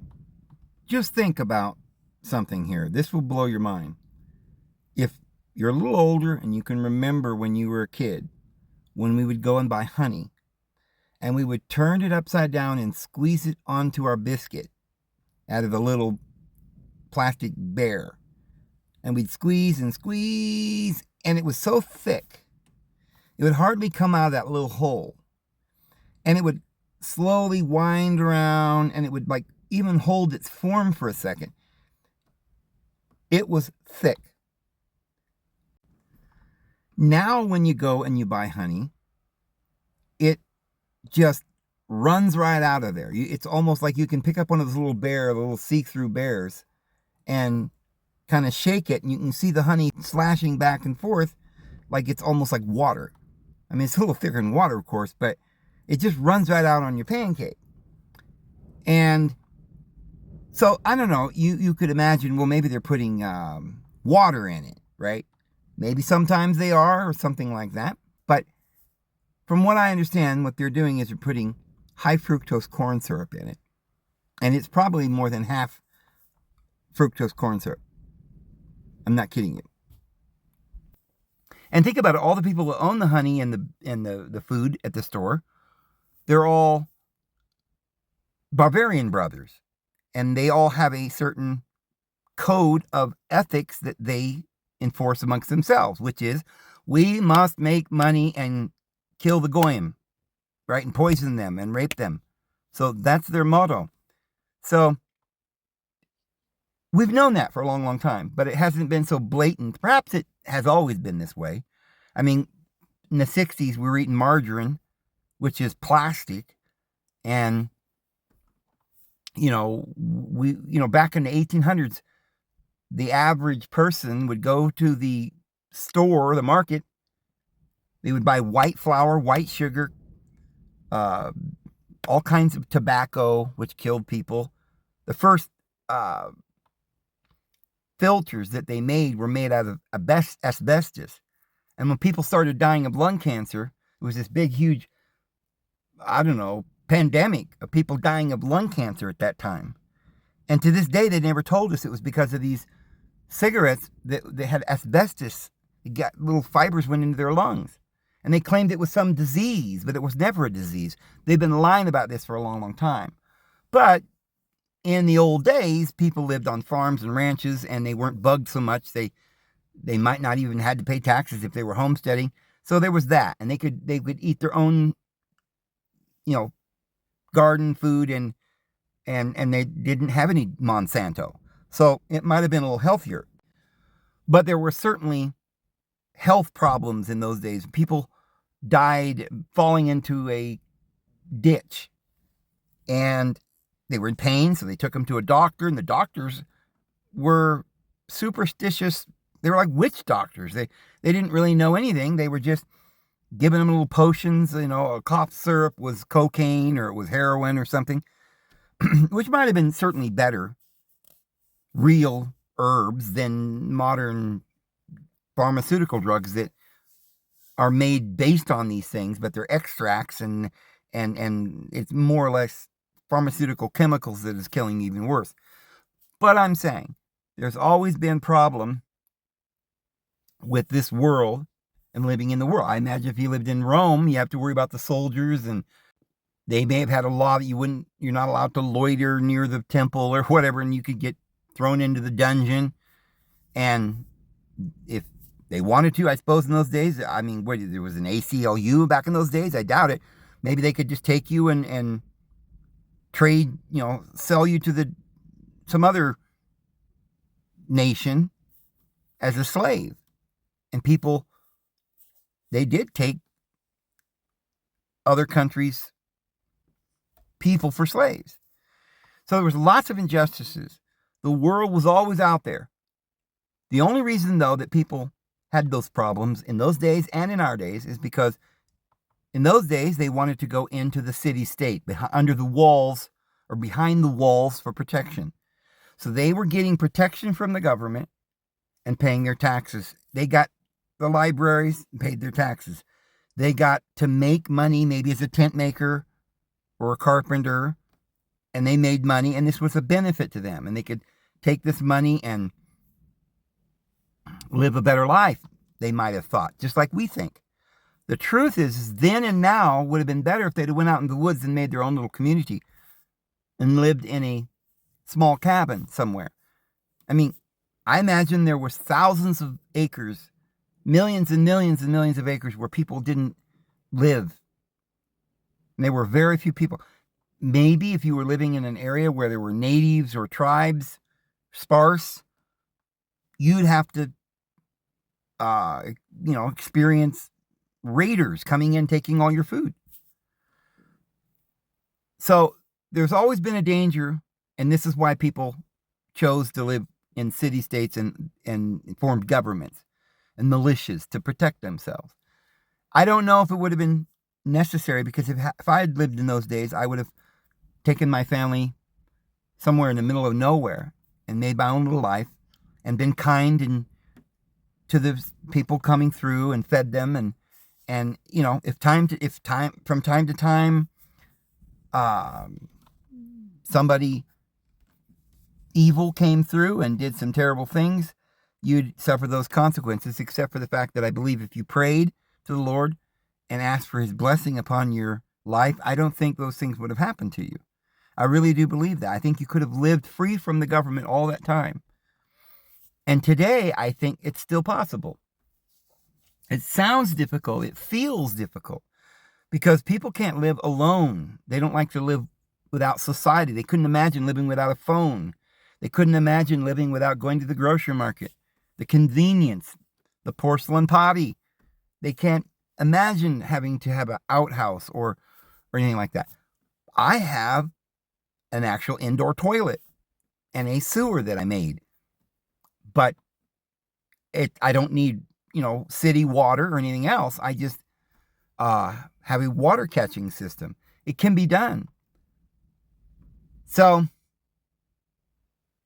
just think about something here. This will blow your mind. If you're a little older and you can remember when you were a kid, when we would go and buy honey, and we would turn it upside down and squeeze it onto our biscuit out of a little plastic bear. And we'd squeeze and squeeze, and it was so thick, it would hardly come out of that little hole. And it would slowly wind around, and it would even hold its form for a second. It was thick. Now when you go and you buy honey, it just runs right out of there. It's almost like you can pick up one of those little see-through bears, and kind of shake it, and you can see the honey slashing back and forth like it's almost like water. I mean, it's a little thicker than water, of course, but it just runs right out on your pancake. And so, I don't know, you could imagine, well, maybe they're putting water in it, right? Maybe sometimes they are, or something like that. But from what I understand, what they're doing is they're putting high fructose corn syrup in it. And it's probably more than half fructose corn syrup. I'm not kidding you. And think about it, all the people that own the honey and the food at the store, they're all Bavarian brothers. And they all have a certain code of ethics that they enforce amongst themselves, which is, we must make money and kill the goyim, right? And poison them and rape them. So that's their motto. So we've known that for a long, long time, but it hasn't been so blatant. Perhaps it has always been this way. I mean, in the 60s, we were eating margarine, which is plastic. And, back in the 1800s, the average person would go to the store, the market. They would buy white flour, white sugar, all kinds of tobacco, which killed people. The first filters that they made were made out of asbestos. And when people started dying of lung cancer, it was this big, huge, pandemic of people dying of lung cancer at that time. And to this day, they never told us it was because of these cigarettes that had asbestos. It got little fibers went into their lungs. And they claimed it was some disease, but it was never a disease. They've been lying about this for a long, long time. But in the old days, people lived on farms and ranches, and they weren't bugged so much. They might not even had to pay taxes if they were homesteading. So there was that. And they could eat their own, garden food, and they didn't have any Monsanto. So it might have been a little healthier. But there were certainly health problems in those days. People died falling into a ditch, and they were in pain, so they took them to a doctor, and the doctors were superstitious. They were like witch doctors. They didn't really know anything. They were just giving them little potions. A cough syrup was cocaine, or it was heroin or something, which might have been certainly better real herbs than modern pharmaceutical drugs that are made based on these things, but they're extracts, and it's more or less pharmaceutical chemicals that is killing even worse. But I'm saying there's always been a problem with this world and living in the world. I imagine if you lived in Rome, you have to worry about the soldiers, and they may have had a law that you're not allowed to loiter near the temple or whatever, and you could get thrown into the dungeon. And if they wanted to, I suppose, in those days, I mean, there was an ACLU back in those days? I doubt it. Maybe they could just take you and trade, sell you to some other nation as a slave. And people, they did take other countries' people for slaves. So there was lots of injustices. The world was always out there. The only reason, though, that people had those problems in those days and in our days is because in those days they wanted to go into the city-state, under the walls or behind the walls for protection. So they were getting protection from the government and paying their taxes. They got the libraries and paid their taxes. They got to make money, maybe as a tent maker or a carpenter, and they made money, and this was a benefit to them. And they could take this money and live a better life, they might have thought, just like we think. The truth is, then and now would have been better if they'd have went out in the woods and made their own little community and lived in a small cabin somewhere. I mean, I imagine there was thousands of acres, millions and millions and millions of acres where people didn't live. And there were very few people. Maybe if you were living in an area where there were natives or tribes, sparse, you'd have to experience raiders coming in, taking all your food. So there's always been a danger, and this is why people chose to live in city-states and formed governments and militias to protect themselves. I don't know if it would have been necessary, because if I had lived in those days, I would have taken my family somewhere in the middle of nowhere and made my own little life and been kind and to the people coming through and fed them, and if from time to time somebody evil came through and did some terrible things, you'd suffer those consequences, except for the fact that I believe if you prayed to the Lord and asked for his blessing upon your life, I don't think those things would have happened to you. I really do believe that. I think you could have lived free from the government all that time. And today, I think it's still possible. It sounds difficult. It feels difficult, because people can't live alone. They don't like to live without society. They couldn't imagine living without a phone. They couldn't imagine living without going to the grocery market, the convenience, the porcelain potty. They can't imagine having to have an outhouse or anything like that. I have an actual indoor toilet and a sewer that I made, but I don't need city water or anything else. I just have a water catching system. It can be done. So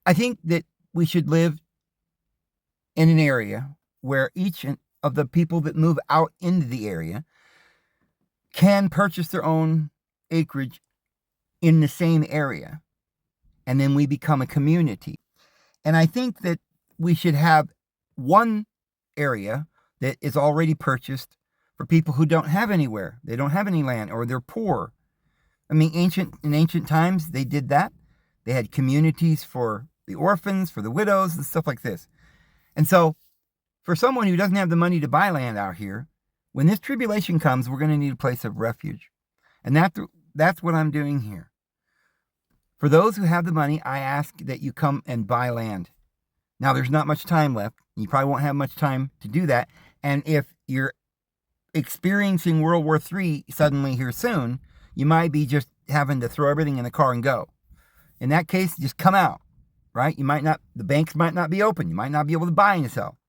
I think that we should live in an area where each of the people that move out into the area can purchase their own acreage in the same area, and then we become a community. And I think that we should have one area that is already purchased for people who don't have anywhere. They don't have any land, or they're poor. I mean, in ancient times, they did that. They had communities for the orphans, for the widows, and stuff like this. And so, for someone who doesn't have the money to buy land out here, when this tribulation comes, we're going to need a place of refuge. And that's what I'm doing here. For those who have the money, I ask that you come and buy land. Now, there's not much time left. You probably won't have much time to do that. And if you're experiencing World War III suddenly here soon, you might be just having to throw everything in the car and go. In that case, just come out, right? The banks might not be open. You might not be able to buy and sell.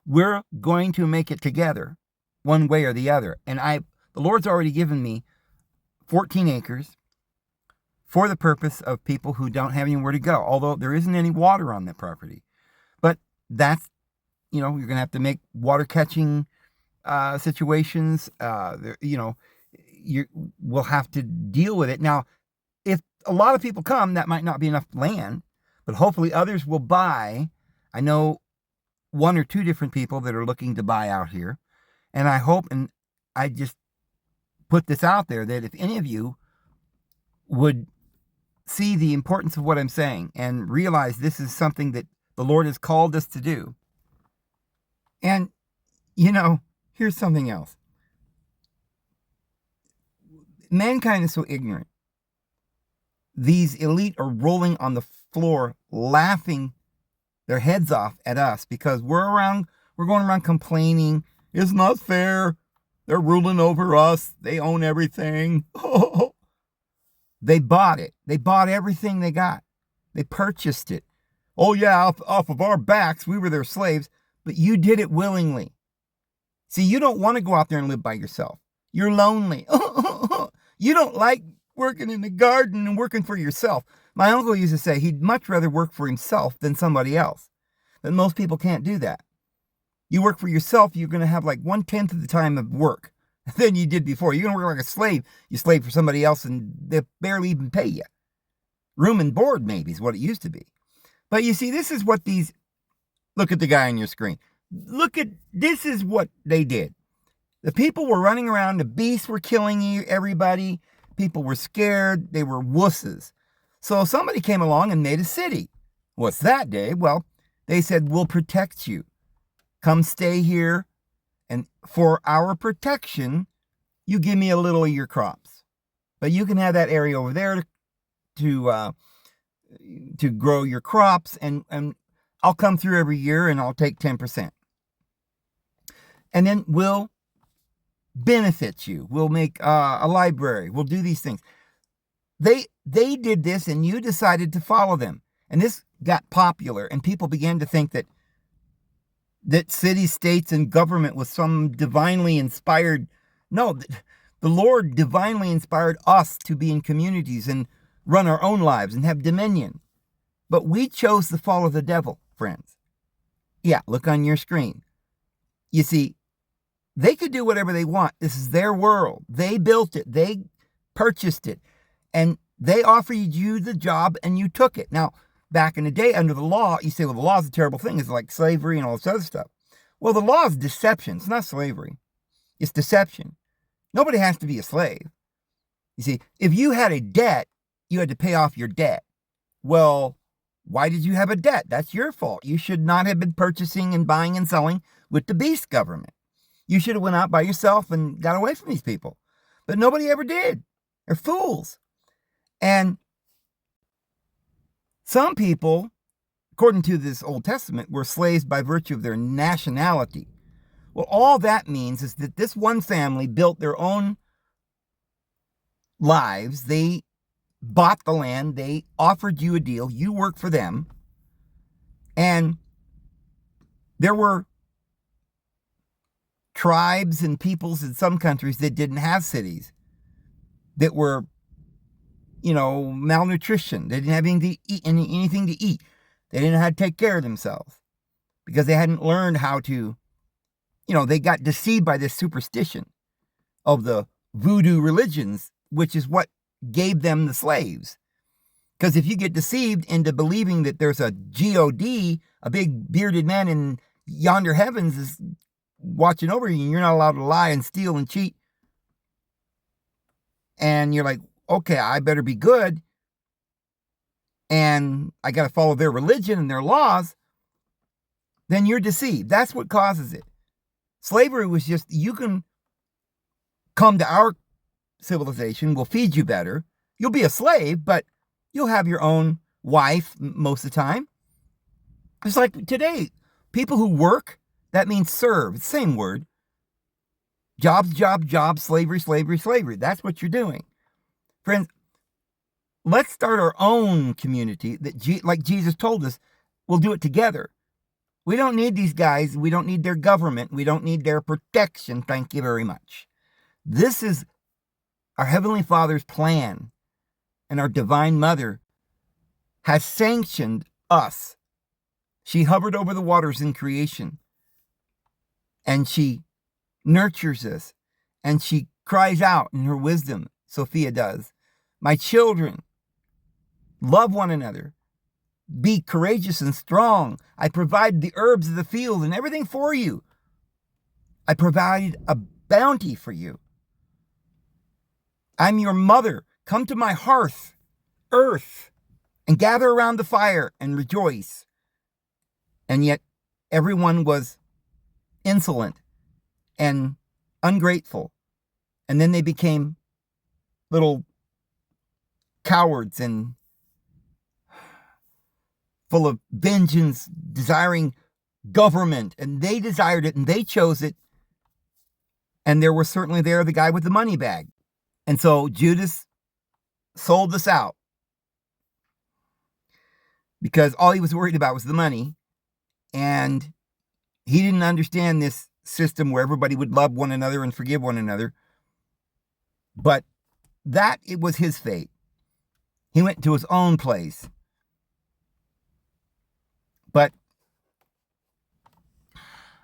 We're going to make it together, one way or the other. And the Lord's already given me 14 acres for the purpose of people who don't have anywhere to go, although there isn't any water on that property. But that's, you're going to have to make water catching situations. We'll have to deal with it. Now, if a lot of people come, that might not be enough land, but hopefully others will buy. I know one or two different people that are looking to buy out here. And I hope, and I just put this out there, that if any of you would see the importance of what I'm saying and realize this is something that the Lord has called us to do. And, here's something else. Mankind is so ignorant. These elite are rolling on the floor, laughing their heads off at us because we're going around complaining. It's not fair. They're ruling over us. They own everything. They bought it. They bought everything they got. They purchased it. Oh yeah, off of our backs, we were their slaves, but you did it willingly. See, you don't want to go out there and live by yourself. You're lonely. You don't like working in the garden and working for yourself. My uncle used to say he'd much rather work for himself than somebody else. But most people can't do that. You work for yourself, you're going to have like 1/10 of the time of work than you did before. You're going to work like a slave. You slave for somebody else and they barely even pay you. Room and board maybe is what it used to be. But you see, this is what look at the guy on your screen. This is what they did. The people were running around. The beasts were killing everybody. People were scared. They were wusses. So somebody came along and made a city. What's that, Dave? Well, they said, we'll protect you. Come stay here. And for our protection, you give me a little of your crops. But you can have that area over there to grow your crops. And I'll come through every year and I'll take 10%. And then we'll benefit you. We'll make a library. We'll do these things. They did this, and you decided to follow them. And this got popular, and people began to think that cities, states, and government was some divinely inspired. No, the Lord divinely inspired us to be in communities and run our own lives and have dominion. But we chose to follow the devil, friends. Yeah, look on your screen. You see, they could do whatever they want. This is their world. They built it. They purchased it. And they offered you the job, and you took it. Now, back in the day, under the law, you say, well, the law is a terrible thing. It's like slavery and all this other stuff. Well, the law is deception. It's not slavery. It's deception. Nobody has to be a slave. You see, if you had a debt, you had to pay off your debt. Well, why did you have a debt? That's your fault. You should not have been purchasing and buying and selling with the beast government. You should have went out by yourself and got away from these people. But nobody ever did. They're fools. And some people, according to this Old Testament, were slaves by virtue of their nationality. Well, all that means is that this one family built their own lives. They bought the land. They offered you a deal. You work for them. And there were tribes and peoples in some countries that didn't have cities, that were, malnutrition. They didn't have anything to eat. They didn't know how to take care of themselves because they hadn't learned how to, they got deceived by this superstition of the voodoo religions, which is what gave them the slaves. Because if you get deceived into believing that there's a God, a big bearded man in yonder heavens is watching over you, and you're not allowed to lie and steal and cheat, and you're like, okay, I better be good, and I got to follow their religion and their laws, then you're deceived. That's what causes it. Slavery was just, you can come to our civilization, we'll feed you better. You'll be a slave, but you'll have your own wife most of the time. It's like today, people who work, that means serve. It's the same word. Jobs, job, slavery, slavery, slavery. That's what you're doing. Friends, let's start our own community that, like Jesus told us, we'll do it together. We don't need these guys. We don't need their government. We don't need their protection. Thank you very much. This is our Heavenly Father's plan, and our Divine Mother has sanctioned us. She hovered over the waters in creation, and she nurtures us, and she cries out in her wisdom, Sophia does, my children, love one another. Be courageous and strong. I provide the herbs of the field and everything for you. I provide a bounty for you. I'm your mother. Come to my hearth, earth, and gather around the fire and rejoice. And yet everyone was insolent and ungrateful. And then they became little cowards and full of vengeance, desiring government. And they desired it and they chose it. And there was certainly there the guy with the money bag. And so Judas sold us out because all he was worried about was the money. And he didn't understand this system where everybody would love one another and forgive one another. But that, it was his fate. He went to his own place. But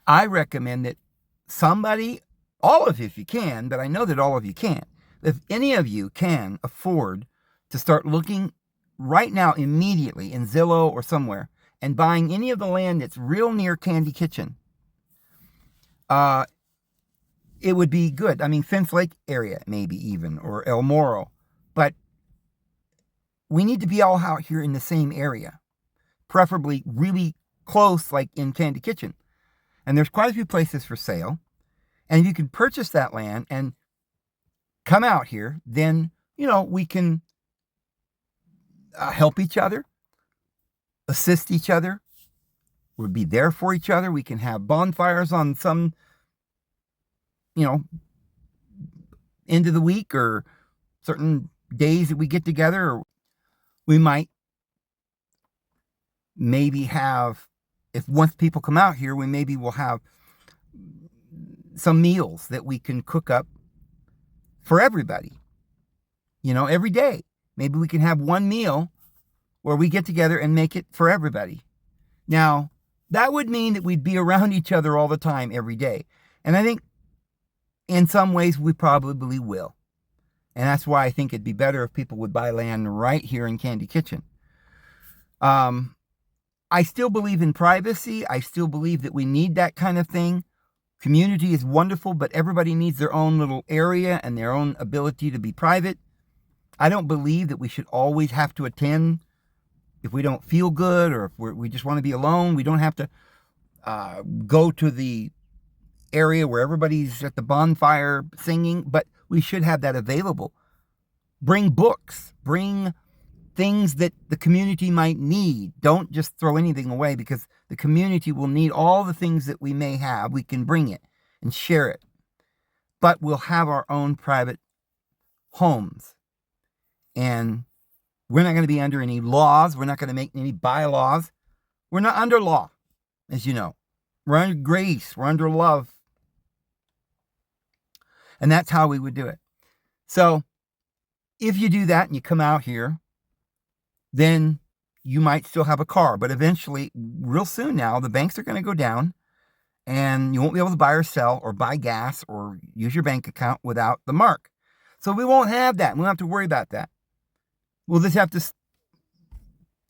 I recommend that somebody, all of you if you can, but I know that all of you can't, if any of you can afford to start looking right now, immediately, in Zillow or somewhere, and buying any of the land that's real near Candy Kitchen, it would be good. I mean, Fence Lake area, maybe even, or El Moro. But we need to be all out here in the same area, preferably really close, like in Candy Kitchen. And there's quite a few places for sale. And if you can purchase that land and come out here, then, we can help each other, assist each other. We'll be there for each other. We can have bonfires on some end of the week or certain days that we get together, or we might maybe have, if once people come out here, we maybe will have some meals that we can cook up for everybody, every day. Maybe we can have one meal where we get together and make it for everybody. Now, that would mean that we'd be around each other all the time, every day. And I think in some ways we probably will. And that's why I think it'd be better if people would buy land right here in Candy Kitchen. I still believe in privacy. I still believe that we need that kind of thing. Community is wonderful, but everybody needs their own little area and their own ability to be private. I don't believe that we should always have to attend if we don't feel good, or if we just want to be alone. We don't have to go to the area where everybody's at the bonfire singing, but we should have that available. Bring books, bring things that the community might need. Don't just throw anything away, because the community will need all the things that we may have. We can bring it and share it, but we'll have our own private homes. And we're not going to be under any laws. We're not going to make any bylaws. We're not under law, as you know. We're under grace. We're under love. And that's how we would do it. So if you do that and you come out here, then you might still have a car. But eventually, real soon now, the banks are going to go down, and you won't be able to buy or sell or buy gas or use your bank account without the mark. So we won't have that. We won't have to worry about that. We'll just have to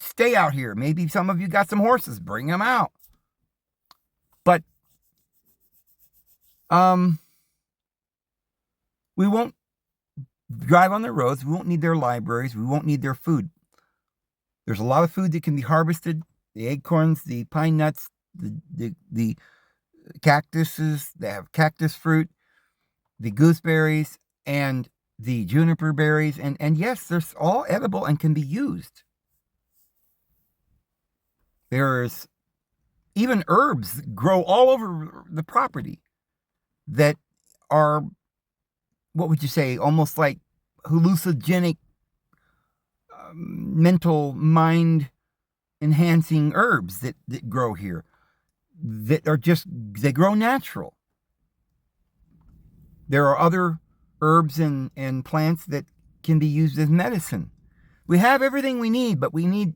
stay out here. Maybe some of you got some horses. Bring them out. But we won't drive on their roads. We won't need their libraries. We won't need their food. There's a lot of food that can be harvested. The acorns, the pine nuts, the cactuses. They have cactus fruit, the gooseberries, and the juniper berries. And yes, they're all edible and can be used. There's even herbs that grow all over the property that are, what would you say, almost like hallucinogenic, mental, mind enhancing herbs that grow here, that are just, they grow natural. There are other herbs and plants that can be used as medicine. We have everything we need, but we need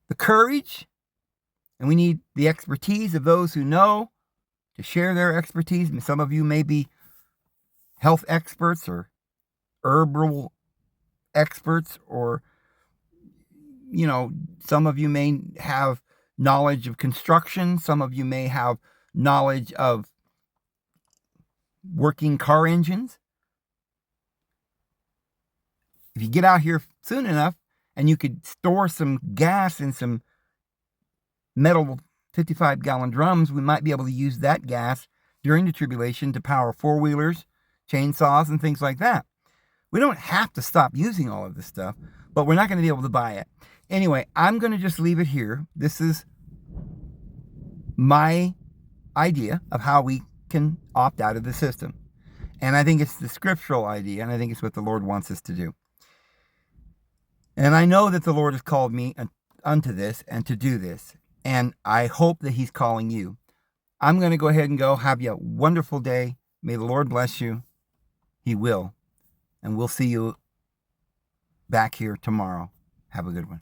the courage, and we need the expertise of those who know to share their expertise. And some of you may be health experts or herbal experts, or some of you may have knowledge of construction. Some of you may have knowledge of working car engines. If you get out here soon enough and you could store some gas in some metal 55-gallon drums, we might be able to use that gas during the tribulation to power four-wheelers, chainsaws, and things like that. We don't have to stop using all of this stuff, but we're not going to be able to buy it. Anyway, I'm going to just leave it here. This is my idea of how we can opt out of the system. And I think it's the scriptural idea, and I think it's what the Lord wants us to do. And I know that the Lord has called me unto this and to do this. And I hope that He's calling you. I'm going to go ahead and go. Have you a wonderful day. May the Lord bless you. He will. And we'll see you back here tomorrow. Have a good one.